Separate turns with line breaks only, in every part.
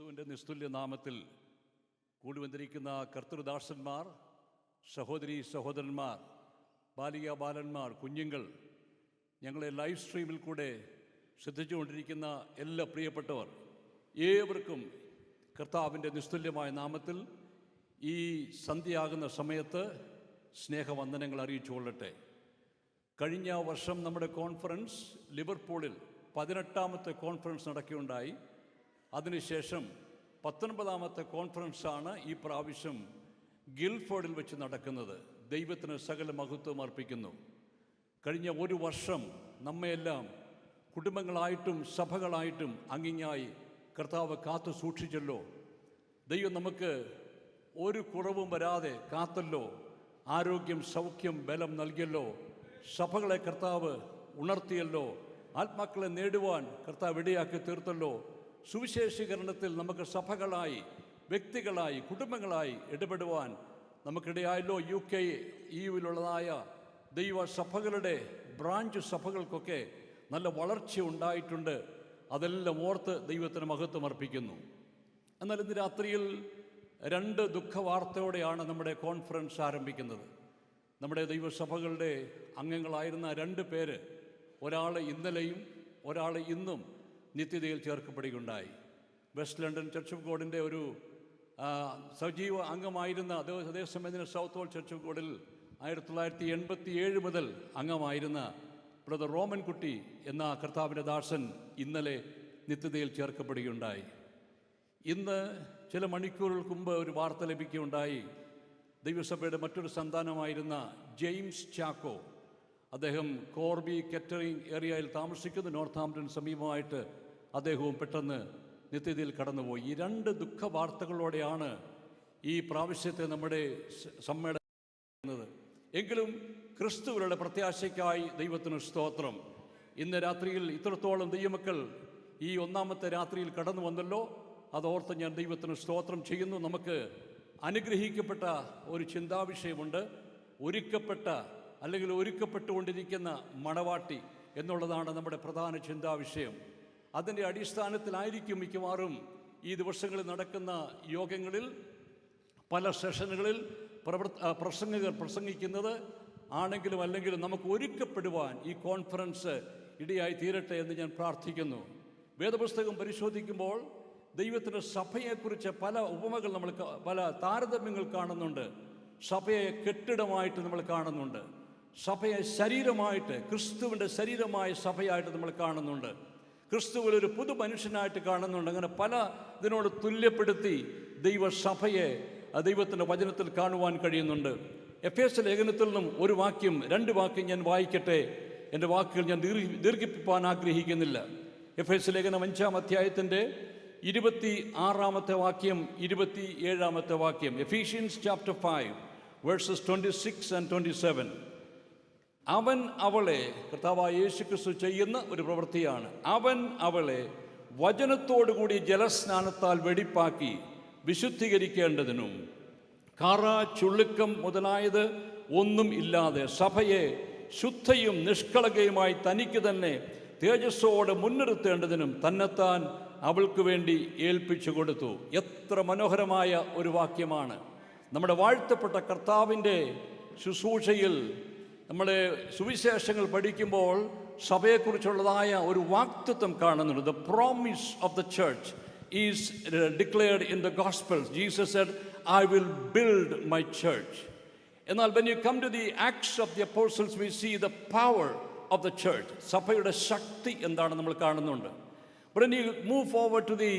യേശുക്രിസ്തുവിൻ്റെ നിസ്തുല്യ നാമത്തിൽ കൂടി വന്നിരിക്കുന്ന കർത്തൃദാസന്മാർ, സഹോദരി സഹോദരന്മാർ, ബാലിക ബാലന്മാർ, കുഞ്ഞുങ്ങൾ, ഞങ്ങളെ ലൈവ് സ്ട്രീമിൽ കൂടെ ശ്രദ്ധിച്ചുകൊണ്ടിരിക്കുന്ന എല്ലാ പ്രിയപ്പെട്ടവർ ഏവർക്കും കർത്താവിൻ്റെ നിസ്തുല്യമായ നാമത്തിൽ ഈ സന്ധ്യയാകുന്ന സമയത്ത് സ്നേഹവന്ദനങ്ങൾ അറിയിച്ചുകൊള്ളട്ടെ. കഴിഞ്ഞ വർഷം നമ്മുടെ കോൺഫറൻസ് ലിവർപൂളിൽ 18ാമത്തെ കോൺഫറൻസ് നടക്കുകയുണ്ടായി. അതിനുശേഷം 19ാമത്തെ കോൺഫറൻസാണ് ഈ പ്രാവശ്യം ഗിൽഫോർഡിൽ വെച്ച് നടക്കുന്നത്. ദൈവത്തിന് സകല മഹത്വം അർപ്പിക്കുന്നു. കഴിഞ്ഞ ഒരു വർഷം നമ്മയെല്ലാം കുടുംബങ്ങളായിട്ടും സഭകളായിട്ടും അങ്ങിങ്ങായി കർത്താവ് കാത്തു സൂക്ഷിച്ചല്ലോ. ദൈവം നമുക്ക് ഒരു കുറവും വരാതെ കാത്തല്ലോ. ആരോഗ്യം, സൗഖ്യം, ബലം നൽകിയല്ലോ. സഭകളെ കർത്താവ് ഉണർത്തിയല്ലോ. ആത്മാക്കളെ നേടുവാൻ കർത്താവ് ഇടയാക്കി തീർത്തല്ലോ. സുവിശേഷീകരണത്തിൽ നമുക്ക് സഭകളായി, വ്യക്തികളായി, കുടുംബങ്ങളായി ഇടപെടുവാൻ നമുക്കിടയായല്ലോ. UK EUവിലുള്ളതായ ദൈവ സഭകളുടെ ബ്രാഞ്ച് സഭകൾക്കൊക്കെ നല്ല വളർച്ച ഉണ്ടായിട്ടുണ്ട്. അതെല്ലാം ഓർത്ത് ദൈവത്തിന് മഹത്വം അർപ്പിക്കുന്നു. എന്നാൽ ഇന്ന് രാത്രിയിൽ 2 ദുഃഖവാർത്തയോടെയാണ് നമ്മുടെ കോൺഫറൻസ് ആരംഭിക്കുന്നത്. നമ്മുടെ ദൈവസഭകളുടെ അംഗങ്ങളായിരുന്ന 2 പേര്, ഒരാൾ ഇന്നലെയും ഒരാൾ ഇന്നും നിത്യതയിൽ ചേർക്കപ്പെടുകയുണ്ടായി. വെസ്റ്റ് ലണ്ടൻ ചർച്ച് ഓഫ് ഗോഡിൻ്റെ ഒരു സജീവ അംഗമായിരുന്ന, അതേസമയത്തിന് സൗത്ത് ഹോൾ ചർച്ച് ഓഫ് ഗോഡിൽ 1987 മുതൽ അംഗമായിരുന്ന ബ്രദർ റോമൻകുട്ടി എന്ന കർത്താവിൻ്റെ ദാസൻ ഇന്നലെ നിത്യതയിൽ ചേർക്കപ്പെടുകയുണ്ടായി. ഇന്ന് ചില മണിക്കൂറുകൾക്ക് മുമ്പ് ഒരു വാർത്ത ലഭിക്കുകയുണ്ടായി. ദൈവസഭയുടെ മറ്റൊരു സന്താനമായിരുന്ന ജെയിംസ് ചാക്കോ, അദ്ദേഹം കോർബി കെറ്ററിംഗ് ഏരിയയിൽ താമസിക്കുന്നു. നോർത്ത്ഹാംപ്ടൺ സമീപമായിട്ട് അദ്ദേഹവും പെട്ടെന്ന് നിത്യതയിൽ കടന്നുപോയി. ഈ 2 ദുഃഖ വാർത്തകളോടെയാണ് ഈ പ്രാവശ്യത്തെ നമ്മുടെ സമ്മേളനം. എങ്കിലും ക്രിസ്തുവിലുള്ള പ്രത്യാശയ്ക്കായി ദൈവത്തിന് സ്തോത്രം. ഇന്ന് രാത്രിയിൽ ഇത്രത്തോളം ദൈവമക്കൾ ഈ 1ാമത്തെ രാത്രിയിൽ കടന്നു വന്നല്ലോ. അതോർത്ത് ഞാൻ ദൈവത്തിന് സ്തോത്രം ചെയ്യുന്നു. നമുക്ക് അനുഗ്രഹിക്കപ്പെട്ട ഒരു ചിന്താവിഷയമുണ്ട്. ഒരുക്കപ്പെട്ടുകൊണ്ടിരിക്കുന്ന മണവാട്ടി എന്നുള്ളതാണ് നമ്മുടെ പ്രധാന ചിന്താവിഷയം. അതിൻ്റെ അടിസ്ഥാനത്തിലായിരിക്കും മിക്കവാറും ഈ ദിവസങ്ങളിൽ നടക്കുന്ന യോഗങ്ങളിൽ, പല സെഷനുകളിൽ പ്രസംഗകർ പ്രസംഗിക്കുന്നത് ആണെങ്കിലും അല്ലെങ്കിലും നമുക്ക് ഒരുക്കപ്പെടുവാൻ ഈ കോൺഫറൻസ് ഇടയായി തീരട്ടെ എന്ന് ഞാൻ പ്രാർത്ഥിക്കുന്നു. വേദപുസ്തകം പരിശോധിക്കുമ്പോൾ ദൈവത്തിൻ്റെ സഭയെക്കുറിച്ച് പല ഉപമകൾ പല താരതമ്യങ്ങൾ കാണുന്നുണ്ട്. സഭയെ കെട്ടിടമായിട്ട് നമ്മൾ കാണുന്നുണ്ട്. സഭയെ ശരീരമായിട്ട്, ക്രിസ്തുവിൻ്റെ ശരീരമായ സഭയായിട്ട് നമ്മൾ കാണുന്നുണ്ട്. ക്രിസ്തുവിലൊരു പുതു മനുഷ്യനായിട്ട് കാണുന്നുണ്ട്. അങ്ങനെ പല ഇതിനോട് തുല്യപ്പെടുത്തി ദൈവസഭയെ ദൈവത്തിൻ്റെ വചനത്തിൽ കാണുവാൻ കഴിയുന്നുണ്ട്. എഫേസ്യ ലേഖനത്തിൽ നിന്നും 2 വാക്യം ഞാൻ വായിക്കട്ടെ. എൻ്റെ വാക്കുകൾ ഞാൻ ദീർഘിപ്പിക്കാൻ ആഗ്രഹിക്കുന്നില്ല. എഫേസ്യ ലേഖനം 5-ാം അധ്യായത്തിൻ്റെ 26-ാമത്തെ വാക്യം, 27-ാമത്തെ വാക്യം. Ephesians chapter 5 versus 26 and 27. അവൻ അവളെ, കർത്താവായ യേശുക്രിസ്തു ചെയ്യുന്ന ഒരു പ്രവൃത്തിയാണ്. അവൻ അവളെ വചനത്തോടുകൂടി ജലസ്നാനത്താൽ വെടിപ്പാക്കി വിശുദ്ധീകരിക്കേണ്ടതിനും കറ, ചുളുക്കം മുതലായത് ഒന്നും ഇല്ലാതെ സഭയെ ശുദ്ധയും നിഷ്കളങ്കയുമായി തനിക്ക് തന്നെ തേജസ്സോടെ മുൻനിർത്തേണ്ടതിനും തന്നെത്താൻ അവൾക്ക് വേണ്ടി ഏൽപ്പിച്ചു കൊടുത്തു. എത്ര മനോഹരമായ ഒരു വാക്യമാണ്! നമ്മുടെ വാഴ്ത്തപ്പെട്ട കർത്താവിൻ്റെ ശുശ്രൂഷയിൽ നമ്മുടെ സുവിശേഷങ്ങൾ പഠിക്കുമ്പോൾ സഭയെക്കുറിച്ചുള്ളതായ ഒരു വാഗ്ദത്തം കാണുന്നുണ്ട്. The promise of the church is declared in the Gospels. Jesus said, I will build my church. എന്നാൽ when you come to the Acts of the Apostles, we see the power of the church. സഭയുടെ ശക്തി എന്താണ് നമ്മൾ കാണുന്നുണ്ട്. But when you move forward to the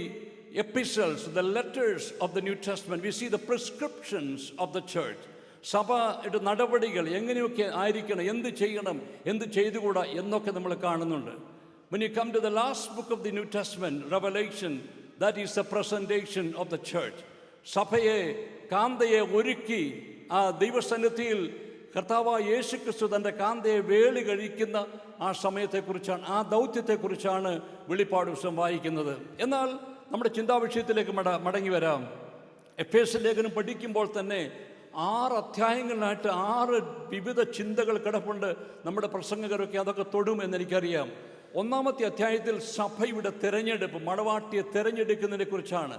epistles, the letters of the New Testament, we see the prescriptions of the church. സഭയുടെ നടപടികൾ എങ്ങനെയൊക്കെ ആയിരിക്കണം, എന്ത് ചെയ്യണം, എന്ത് ചെയ്തുകൂടാ എന്നൊക്കെ നമ്മൾ കാണുന്നുണ്ട്. When you come to the last book of the New Testament, Revelation, that is the presentation of the church. സഭയെ, കാന്തയെ ഒരുക്കി ആ ദൈവസന്നിധിയിൽ കർത്താവായ യേശുക്രിസ്തു തൻ്റെ കാന്തയെ വേളി കഴിക്കുന്ന ആ സമയത്തെക്കുറിച്ചാണ്, ആ ദൗത്യത്തെക്കുറിച്ചാണ് വെളിപ്പാട് പുസ്തകം വായിക്കുന്നത്. എന്നാൽ നമ്മുടെ ചിന്താവിഷയത്തിലേക്ക് മടങ്ങി വരാം. എഫേസ്യ ലേഖനം പഠിക്കുമ്പോൾ തന്നെ 6 അധ്യായങ്ങളിലായിട്ട് 6 വിവിധ ചിന്തകൾ കിടപ്പുണ്ട്. നമ്മുടെ പ്രസംഗകരൊക്കെ അതൊക്കെ തൊടും എന്നെനിക്കറിയാം. ഒന്നാമത്തെ അധ്യായത്തിൽ സഭയുടെ തിരഞ്ഞെടുപ്പ്, മണവാട്ടിയെ തിരഞ്ഞെടുക്കുന്നതിനെ കുറിച്ചാണ്.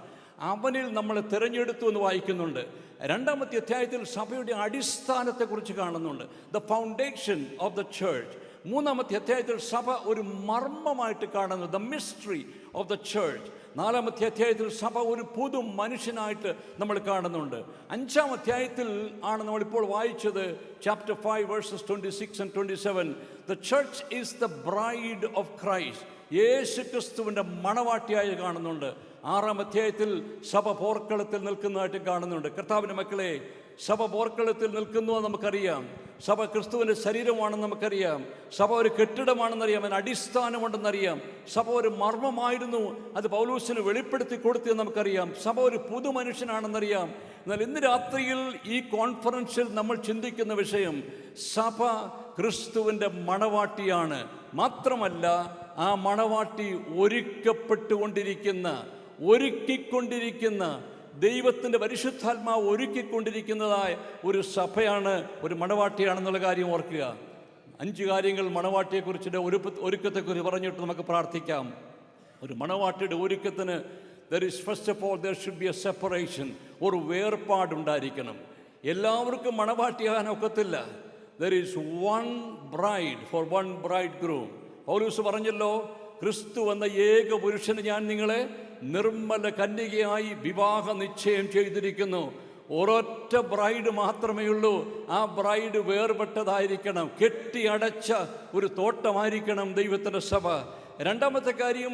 അവനിൽ നമ്മൾ തിരഞ്ഞെടുത്തു എന്ന് വായിക്കുന്നുണ്ട്. രണ്ടാമത്തെ അധ്യായത്തിൽ സഭയുടെ അടിസ്ഥാനത്തെക്കുറിച്ച് കാണുന്നുണ്ട്, the foundation of the church. മൂന്നാമത്തെ അധ്യായത്തിൽ സഭ ഒരു മർമ്മമായിട്ട് കാണുന്നു, the mystery of the church. നാലാമത്തെ അധ്യായത്തിൽ സഭ ഒരു പുതു മനുഷ്യനായിട്ട് നമ്മൾ കാണുന്നുണ്ട്. അഞ്ചാം അധ്യായത്തിൽ ആണ് നമ്മളിപ്പോൾ വായിച്ചത്, chapter 5 verses 26 and 27. The church is the bride of Christ. യേശു ക്രിസ്തുവിൻ്റെ മണവാട്ടിയായി കാണുന്നുണ്ട്. ആറാം അധ്യായത്തിൽ സഭ പോർക്കളത്തിൽ നിൽക്കുന്നതായിട്ട് കാണുന്നുണ്ട്. കർത്താവിൻ്റെ മക്കളെ, സഭ പോർക്കളത്തിൽ നിൽക്കുന്നു എന്ന് നമുക്കറിയാം. സഭ ക്രിസ്തുവിൻ്റെ ശരീരമാണെന്ന് നമുക്കറിയാം. സഭ ഒരു കെട്ടിടമാണെന്നറിയാം, അതിന് അടിസ്ഥാനമുണ്ടെന്നറിയാം. സഭ ഒരു മർമ്മമായിരുന്നു, അത് പൗലോസിന് വെളിപ്പെടുത്തി കൊടുത്തെന്ന് നമുക്കറിയാം. സഭ ഒരു പുതു മനുഷ്യനാണെന്നറിയാം. എന്നാൽ ഇന്ന് രാത്രിയിൽ ഈ കോൺഫറൻസിൽ നമ്മൾ ചിന്തിക്കുന്ന വിഷയം സഭ ക്രിസ്തുവിൻ്റെ മണവാട്ടിയാണ്. മാത്രമല്ല, ആ മണവാട്ടി ഒരുക്കിക്കൊണ്ടിരിക്കുന്ന ദൈവത്തിൻ്റെ പരിശുദ്ധാത്മാവ് ഒരുക്കിക്കൊണ്ടിരിക്കുന്നതായ ഒരു സഭയാണ്, ഒരു മണവാട്ടിയാണെന്നുള്ള കാര്യം ഓർക്കുക. 5 കാര്യങ്ങൾ മണവാട്ടിയെക്കുറിച്ചിട്ട് ഒരുക്കത്തെക്കുറിച്ച് പറഞ്ഞിട്ട് നമുക്ക് പ്രാർത്ഥിക്കാം. ഒരു മണവാട്ടിയുടെ ഒരുക്കത്തിന് first of all there should be a separation. ഒരു വേർപാടുണ്ടായിരിക്കണം. എല്ലാവർക്കും മണവാട്ടിയാകാൻ ഒക്കത്തില്ല. There is one bride for one bridegroom. പൗലോസ് പറഞ്ഞല്ലോ, ക്രിസ്തു എന്ന ഏക പുരുഷന് ഞാൻ നിങ്ങളെ നിർമ്മല കന്യകയായി വിവാഹ നിശ്ചയം ചെയ്തിരിക്കുന്നു. ഒരൊറ്റ ബ്രൈഡ് മാത്രമേ ഉള്ളൂ. ആ ബ്രൈഡ് വേർപെട്ടതായിരിക്കണം, കെട്ടിയടച്ച ഒരു തോട്ടമായിരിക്കണം ദൈവത്തിൻ്റെ സഭ. രണ്ടാമത്തെ കാര്യം,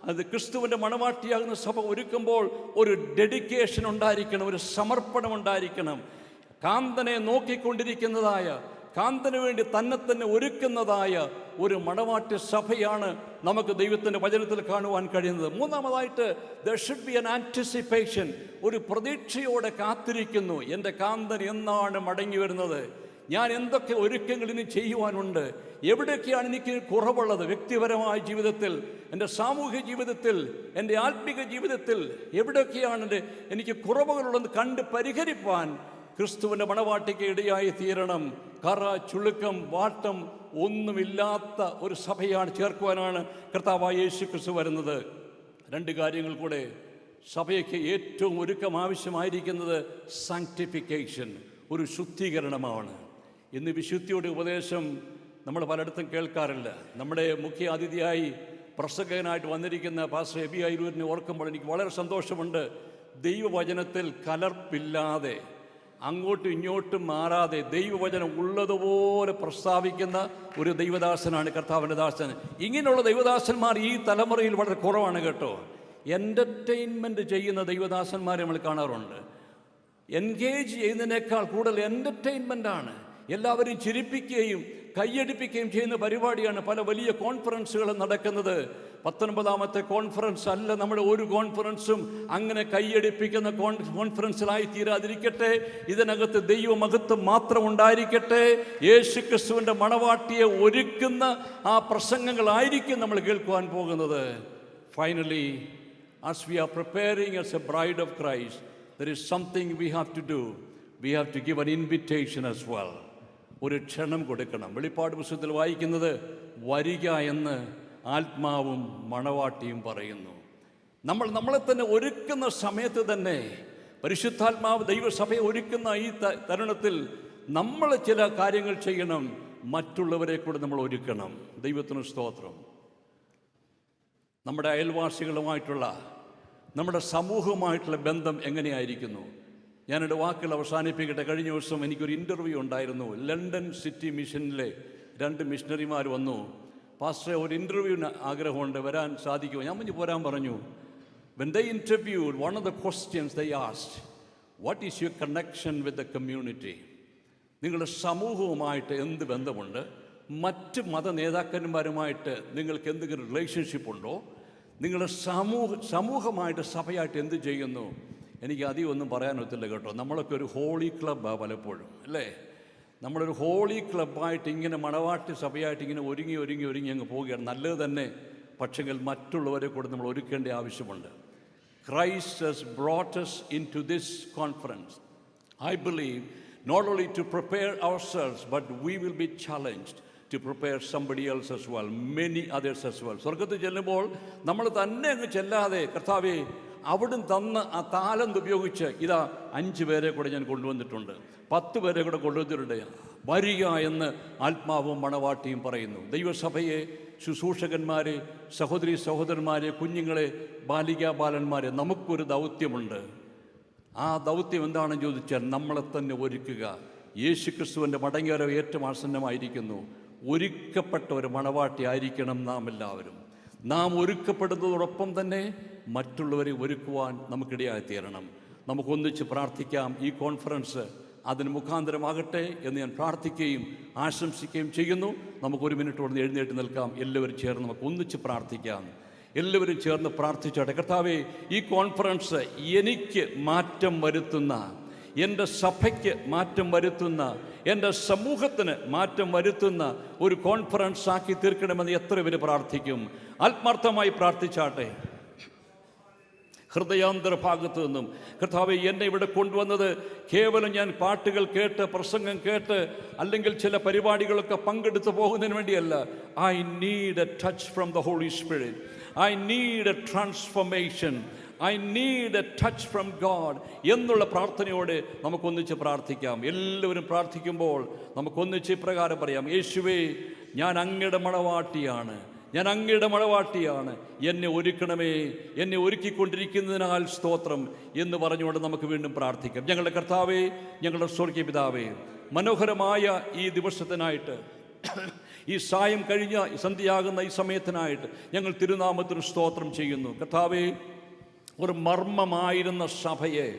അത് ക്രിസ്തുവിൻ്റെ മണവാട്ടിയാകുന്ന സഭ ഒരുക്കുമ്പോൾ ഒരു ഡെഡിക്കേഷൻ ഉണ്ടായിരിക്കണം, ഒരു സമർപ്പണം ഉണ്ടായിരിക്കണം. കാന്തനെ നോക്കിക്കൊണ്ടിരിക്കുന്നതായ, കാന്തന് വേണ്ടി തന്നെ ഒരുക്കുന്നതായ ഒരു മണവാട്ടി സഭയാണ് നമുക്ക് ദൈവത്തിൻ്റെ വചനത്തിൽ കാണുവാൻ കഴിയുന്നത്. മൂന്നാമതായിട്ട്, there should be an anticipation. ഒരു പ്രതീക്ഷയോടെ കാത്തിരിക്കുന്നു, എൻ്റെ കാന്തൻ എന്നാണ് മടങ്ങി വരുന്നത്, ഞാൻ എന്തൊക്കെ ഒരുക്കങ്ങൾ ഇനി ചെയ്യുവാനുണ്ട്, എവിടെയൊക്കെയാണ് എനിക്ക് കുറവുള്ളത്, വ്യക്തിപരമായ ജീവിതത്തിൽ, എൻ്റെ സാമൂഹിക ജീവിതത്തിൽ, എൻ്റെ ആത്മിക ജീവിതത്തിൽ എവിടെയൊക്കെയാണ് എനിക്ക് കുറവുകളുള്ളത് കണ്ട് പരിഹരിപ്പാൻ ക്രിസ്തുവിൻ്റെ മണവാട്ടിക്ക് ഇടയായി തീരണം. കറ, ചുളുക്കം, വാട്ടം ഒന്നുമില്ലാത്ത ഒരു സഭയാണ് ചേർക്കുവാനാണ് കർത്താവായ യേശു ക്രിസ്തു വരുന്നത്. 2 കാര്യങ്ങൾ കൂടെ. സഭയ്ക്ക് ഏറ്റവും ഒരുക്കം ആവശ്യമായിരിക്കുന്നത് സാങ്ക്ടിഫിക്കേഷൻ, ഒരു ശുദ്ധീകരണമാണ്. ഇന്ന് വിശുദ്ധിയുടെ ഉപദേശം നമ്മൾ പലയിടത്തും കേൾക്കാറില്ല. നമ്മുടെ മുഖ്യ അതിഥിയായി പ്രസംഗകനായിട്ട് വന്നിരിക്കുന്ന പാസ്റ്റർ എബി അയിരൂരിനെ ഓർക്കുമ്പോൾ എനിക്ക് വളരെ സന്തോഷമുണ്ട്. ദൈവവചനത്തിൽ കലർപ്പില്ലാതെ, അങ്ങോട്ടും ഇങ്ങോട്ടും മാറാതെ ദൈവവചനം ഉള്ളതുപോലെ പ്രസ്താവിക്കുന്ന ഒരു ദൈവദാസനാണ് കർത്താവിൻ്റെ ദാസൻ. ഇങ്ങനെയുള്ള ദൈവദാസന്മാർ ഈ തലമുറയിൽ വളരെ കുറവാണ് കേട്ടോ. എൻ്റർടൈൻമെൻറ്റ് ചെയ്യുന്ന ദൈവദാസന്മാരെ നമ്മൾ കാണാറുണ്ട്. എൻഗേജ് ചെയ്യുന്നതിനേക്കാൾ കൂടുതൽ എൻ്റർടൈൻമെൻറ്റാണ്. എല്ലാവരും ചിരിപ്പിക്കുകയും കൈയടിപ്പിക്കുകയും ചെയ്യുന്ന പരിപാടിയാണ് പല വലിയ കോൺഫറൻസുകളും നടക്കുന്നത്. 19ാമത്തെ കോൺഫറൻസ് അല്ല നമ്മുടെ ഒരു കോൺഫറൻസും അങ്ങനെ കൈയടിപ്പിക്കുന്ന കോൺഫറൻസിലായി തീരാതിരിക്കട്ടെ. ഇതിനകത്ത് ദൈവമഹത്വം മാത്രം ഉണ്ടായിരിക്കട്ടെ. യേശു ക്രിസ്തുവിൻ്റെ മണവാട്ടിയെ ഒരുക്കുന്ന ആ പ്രസംഗങ്ങളായിരിക്കും നമ്മൾ കേൾക്കുവാൻ പോകുന്നത്. Finally, as we are preparing as a bride of Christ, there is something we have to do. We have to give an invitation as well. ഒരു ക്ഷണം കൊടുക്കണം. വെളിപ്പാട് പുസ്തകത്തിൽ വായിക്കുന്നത്, വരിക എന്ന് ആത്മാവും മണവാട്ടിയും പറയുന്നു. നമ്മളെ തന്നെ ഒരുക്കുന്ന സമയത്ത് തന്നെ പരിശുദ്ധാത്മാവ് ദൈവസഭയെ ഒരുക്കുന്ന ഈ തരുണത്തിൽ നമ്മൾ ചില കാര്യങ്ങൾ ചെയ്യണം. മറ്റുള്ളവരെ കൂടെ നമ്മൾ ഒരുക്കണം. ദൈവത്തിന് സ്തോത്രം. നമ്മുടെ അയൽവാസികളുമായിട്ടുള്ള, നമ്മുടെ സമൂഹവുമായിട്ടുള്ള ബന്ധം എങ്ങനെയായിരിക്കുന്നു? ഞാനെൻ്റെ വാക്കുകൾ അവസാനിപ്പിക്കട്ടെ. കഴിഞ്ഞ ദിവസം എനിക്കൊരു ഇൻ്റർവ്യൂ ഉണ്ടായിരുന്നു. ലണ്ടൻ സിറ്റി മിഷനിലെ 2 മിഷണറിമാർ വന്നു. പാസ്റ്ററെ, ഒരു ഇൻ്റർവ്യൂവിന് ആഗ്രഹമുണ്ട്, വരാൻ സാധിക്കുമോ? ഞാൻ പോരാൻ പറഞ്ഞു. When they interviewed, one of the questions they asked, what is your connection with the community? നിങ്ങളുടെ സമൂഹവുമായിട്ട് എന്ത് ബന്ധമുണ്ട്? മറ്റ് മത നേതാക്കന്മാരുമായിട്ട് നിങ്ങൾക്ക് എന്തെങ്കിലും റിലേഷൻഷിപ്പ് ഉണ്ടോ? നിങ്ങളുടെ സമൂഹമായിട്ട്, സഭയായിട്ട് എന്ത് ചെയ്യുന്നു? എനിക്ക് അധികം ഒന്നും പറയാനൊത്തില്ല കേട്ടോ. നമ്മളൊക്കെ ഒരു ഹോളി ക്ലബ്ബാണ് പലപ്പോഴും, അല്ലേ? നമ്മളൊരു ഹോളി ക്ലബ്ബായിട്ട് ഇങ്ങനെ മണവാട്ടി സഭയായിട്ട് ഇങ്ങനെ ഒരുങ്ങി അങ്ങ് പോവുകയാണ്. നല്ലത് തന്നെ. പക്ഷെങ്കിൽ മറ്റുള്ളവരെ കൂടെ നമ്മൾ ഒരുക്കേണ്ട ആവശ്യമുണ്ട്. Christ has brought us into this conference, I believe, not only to prepare ourselves, but we will be challenged to prepare somebody else as well, many others as well. സ്വർഗത്തിൽ ചെല്ലുമ്പോൾ നമ്മൾ തന്നെ അങ്ങ് ചെല്ലാതെ, കർത്താവേ അവിടുന്ന് തന്ന ആ താലന്ത് ഉപയോഗിച്ച് ഇതാ 5 പേരെ കൂടെ ഞാൻ കൊണ്ടുവന്നിട്ടുണ്ട്, 10 പേരെ കൂടെ കൊണ്ടുവന്നിട്ടുണ്ട്, വരിക എന്ന് ആത്മാവും മണവാട്ടിയും പറയുന്നു. ദൈവസഭയെ, ശുശ്രൂഷകന്മാരെ, സഹോദരി സഹോദരന്മാരെ, കുഞ്ഞുങ്ങളെ, ബാലികാ ബാലന്മാരെ, നമുക്കൊരു ദൗത്യമുണ്ട്. ആ ദൗത്യം എന്താണെന്ന് ചോദിച്ചാൽ നമ്മളെ തന്നെ ഒരുക്കുക. യേശുക്രിസ്തുവിൻ്റെ മടങ്ങിവരവ് ഏറ്റവും ആസന്നമായിരിക്കുന്നു. ഒരുക്കപ്പെട്ട ഒരു മണവാട്ടി ആയിരിക്കണം നാം എല്ലാവരും. നാം ഒരുക്കപ്പെടുന്നതോടൊപ്പം തന്നെ മറ്റുള്ളവരെ ഒരുക്കുവാൻ നമുക്കിടയായിത്തീരണം. നമുക്കൊന്നിച്ച് പ്രാർത്ഥിക്കാം. ഈ കോൺഫറൻസ് അതിന് മുഖാന്തരമാകട്ടെ എന്ന് ഞാൻ പ്രാർത്ഥിക്കുകയും ആശംസിക്കുകയും ചെയ്യുന്നു. നമുക്കൊരു മിനിറ്റോടെ എഴുന്നേറ്റ് നിൽക്കാം. എല്ലാവരും ചേർന്ന് നമുക്ക് ഒന്നിച്ച് പ്രാർത്ഥിക്കാം. എല്ലാവരും ചേർന്ന് പ്രാർത്ഥിച്ചോട്ടെ. കർത്താവേ, ഈ കോൺഫറൻസ് എനിക്ക് മാറ്റം വരുത്തുന്ന, എൻ്റെ സഭയ്ക്ക് മാറ്റം വരുത്തുന്ന, എൻ്റെ സമൂഹത്തിന് മാറ്റം വരുത്തുന്ന ഒരു കോൺഫറൻസ് ആക്കി തീർക്കണമെന്ന് എത്ര പേര് പ്രാർത്ഥിക്കും? ആത്മാർത്ഥമായി പ്രാർത്ഥിച്ചാട്ടെ. ഹൃദയാന്തരഭാഗത്തു നിന്നും കർത്താവേ, എന്നെ ഇവിടെ കൊണ്ടുവന്നത് കേവലം ഞാൻ പാട്ടുകൾ കേട്ട്, പ്രസംഗം കേട്ട്, അല്ലെങ്കിൽ ചില പരിപാടികളൊക്കെ പങ്കെടുത്ത് പോകുന്നതിന് വേണ്ടിയല്ല. I need a touch from the holy spirit. I need a transformation. I need a touch from God എന്നുള്ള പ്രാർത്ഥനയോടെ നമുക്കൊന്നിച്ച് പ്രാർത്ഥിക്കാം. എല്ലാവരും പ്രാർത്ഥിക്കുമ്പോൾ നമുക്കൊന്നിച്ച് ഇപ്രകാരം പറയാം: യേശുവേ, ഞാൻ അങ്ങയുടെ മണവാട്ടിയാണ്, ഞാൻ അങ്ങയുടെ മണവാട്ടിയാണ്, എന്നെ ഒരുക്കണമേ, എന്നെ ഒരുക്കിക്കൊണ്ടിരിക്കുന്നതിനാൽ സ്തോത്രം എന്ന് പറഞ്ഞുകൊണ്ട് നമുക്ക് വീണ്ടും പ്രാർത്ഥിക്കാം. ഞങ്ങളുടെ കർത്താവേ, ഞങ്ങളുടെ സ്വർഗീയ പിതാവേ, മനോഹരമായ ഈ ദിവസത്തിനായിട്ട്, ഈ സായം കഴിഞ്ഞ സന്ധ്യയാകുന്ന ഈ സമയത്തിനായിട്ട് ഞങ്ങൾ തിരുനാമത്തിന് സ്തോത്രം ചെയ്യുന്നു. കർത്താവേ, ഒരു മർമ്മമായിരുന്ന സഭയെ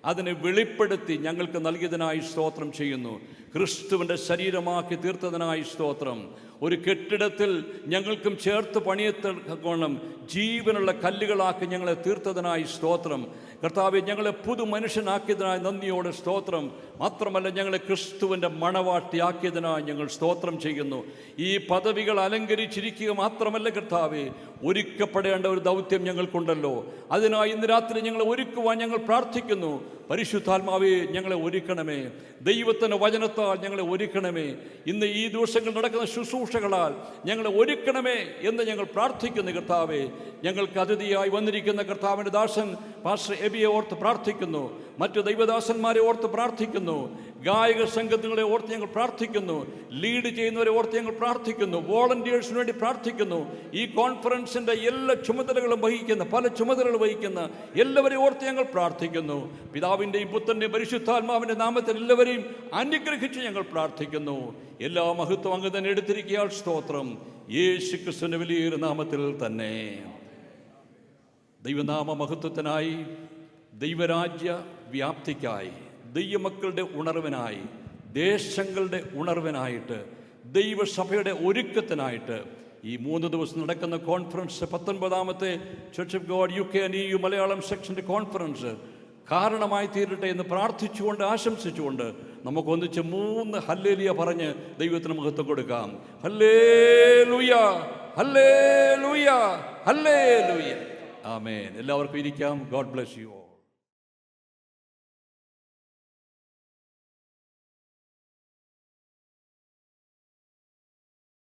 അതിനെ വെളിപ്പെടുത്തി ഞങ്ങൾക്ക് നൽകിയതിനായി സ്തോത്രം ചെയ്യുന്നു. ക്രിസ്തുവിൻ്റെ ശരീരമാക്കി തീർത്തതിനായി സ്തോത്രം. ഒരു കെട്ടിടത്തിൽ ഞങ്ങൾക്കും ചേർത്ത് പണിയത്തക്കോണം ജീവനുള്ള കല്ലുകളാക്കി ഞങ്ങളെ തീർത്തതിനായി സ്തോത്രം. കർത്താവെ, ഞങ്ങളെ പുതു മനുഷ്യനാക്കിയതിനായി നന്ദിയോടെ സ്തോത്രം. മാത്രമല്ല, ഞങ്ങളെ ക്രിസ്തുവിൻ്റെ മണവാട്ടിയാക്കിയതിനായി ഞങ്ങൾ സ്തോത്രം ചെയ്യുന്നു. ഈ പദവികൾ അലങ്കരിച്ചിരിക്കുക മാത്രമല്ല കർത്താവെ, ഒരുക്കപ്പെടേണ്ട ഒരു ദൗത്യം ഞങ്ങൾക്കുണ്ടല്ലോ. അതിനായി ഇന്ന് രാത്രി ഞങ്ങളെ ഒരുക്കുവാൻ ഞങ്ങൾ പ്രാർത്ഥിക്കുന്നു. പരിശുദ്ധാത്മാവേ, ഞങ്ങളെ ഒരുക്കണമേ. ദൈവത്തിൻ്റെ വചനത്താൽ ഞങ്ങളെ ഒരുക്കണമേ. ഇന്ന് ഈ ദിവസങ്ങൾ നടക്കുന്ന ശുശ്രൂഷകളാൽ ഞങ്ങളെ ഒരുക്കണമേ എന്ന് ഞങ്ങൾ പ്രാർത്ഥിക്കുന്നു. കർത്താവേ, ഞങ്ങൾക്ക് അതിഥിയായി വന്നിരിക്കുന്ന കർത്താവിൻ്റെ ദാസൻ പാസ്റ്റർ എബിയെ ഓർത്ത് പ്രാർത്ഥിക്കുന്നു. മറ്റു ദൈവദാസന്മാരെ ഓർത്ത് പ്രാർത്ഥിക്കുന്നു. ഗായക സംഘങ്ങളെ ഓർത്ത് ഞങ്ങൾ പ്രാർത്ഥിക്കുന്നു. ലീഡ് ചെയ്യുന്നവരെ ഓർത്ത് ഞങ്ങൾ പ്രാർത്ഥിക്കുന്നു. വോളണ്ടിയേഴ്സിന് വേണ്ടി പ്രാർത്ഥിക്കുന്നു. ഈ കോൺഫറൻസിൻ്റെ എല്ലാ ചുമതലകളും വഹിക്കുന്ന, പല ചുമതലകൾ വഹിക്കുന്ന എല്ലാവരെയും ഓർത്ത് ഞങ്ങൾ പ്രാർത്ഥിക്കുന്നു. പിതാവിൻ്റെയും പുത്രൻ്റെയും പരിശുദ്ധാത്മാവിൻ്റെ നാമത്തിൽ എല്ലാവരെയും അനുഗ്രഹിച്ച് ഞങ്ങൾ പ്രാർത്ഥിക്കുന്നു. എല്ലാ മഹത്വം അങ്ങ് തന്നെ എടുത്തിരിക്കയാൽ സ്തോത്രം. യേശു ക്രിസ്തുവിന്റെ വലിയൊരു നാമത്തിൽ തന്നെ. ദൈവനാമ മഹത്വത്തിനായി, ദൈവരാജ്യ വ്യാപ്തിക്കായി, ദൈവമക്കളുടെ ഉണർവിനായി, ദേശങ്ങളുടെ ഉണർവിനായിട്ട്, ദൈവസഭയുടെ ഒരുക്കത്തിനായിട്ട് ഈ 3 ദിവസം നടക്കുന്ന കോൺഫറൻസ്, 19ാമത്തെ church of God UK and EU Malayalam സെക്ഷൻ്റെ കോൺഫറൻസ് കാരണമായി തീരട്ടെ എന്ന് പ്രാർത്ഥിച്ചുകൊണ്ട് ആശംസിച്ചുകൊണ്ട് നമുക്കൊന്നിച്ച് 3 ഹല്ലേലൂയ പറഞ്ഞ് ദൈവത്തിന് മഹത്വം കൊടുക്കാം. Hallelujah, hallelujah, hallelujah. ആമേൻ. എല്ലാവർക്കും ഇരിക്കാം. God bless U.